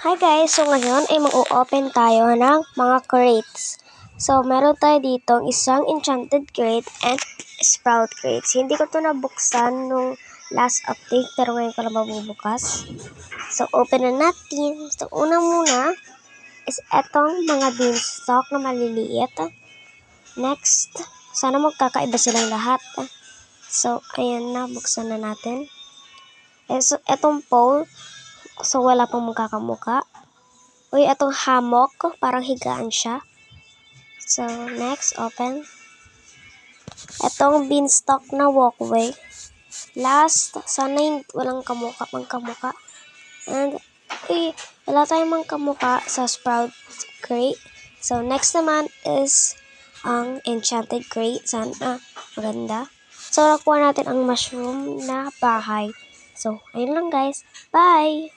Hi guys! So ngayon ay mag-open tayo ng mga crates. So meron tayo dito isang enchanted crate and sprout crates. Hindi ko to nabuksan nung last update pero ngayon ko lang mabubukas. So open na natin. So una muna is etong mga beanstalk na maliliit. Next, sana magkakaiba silang lahat. So ayan na, buksan na natin. So etong pole. So, wala pang magkakamuka. Uy, itong hammock, parang higaan siya. So, next, open. Itong beanstalk na walkway. Last, sana walang magkamuka. And, uy, wala tayong magkamuka sa sprout crate. So, next naman is ang enchanted crate. Sana maganda. So, nakuha natin ang mushroom na bahay. So, ayun lang guys. Bye!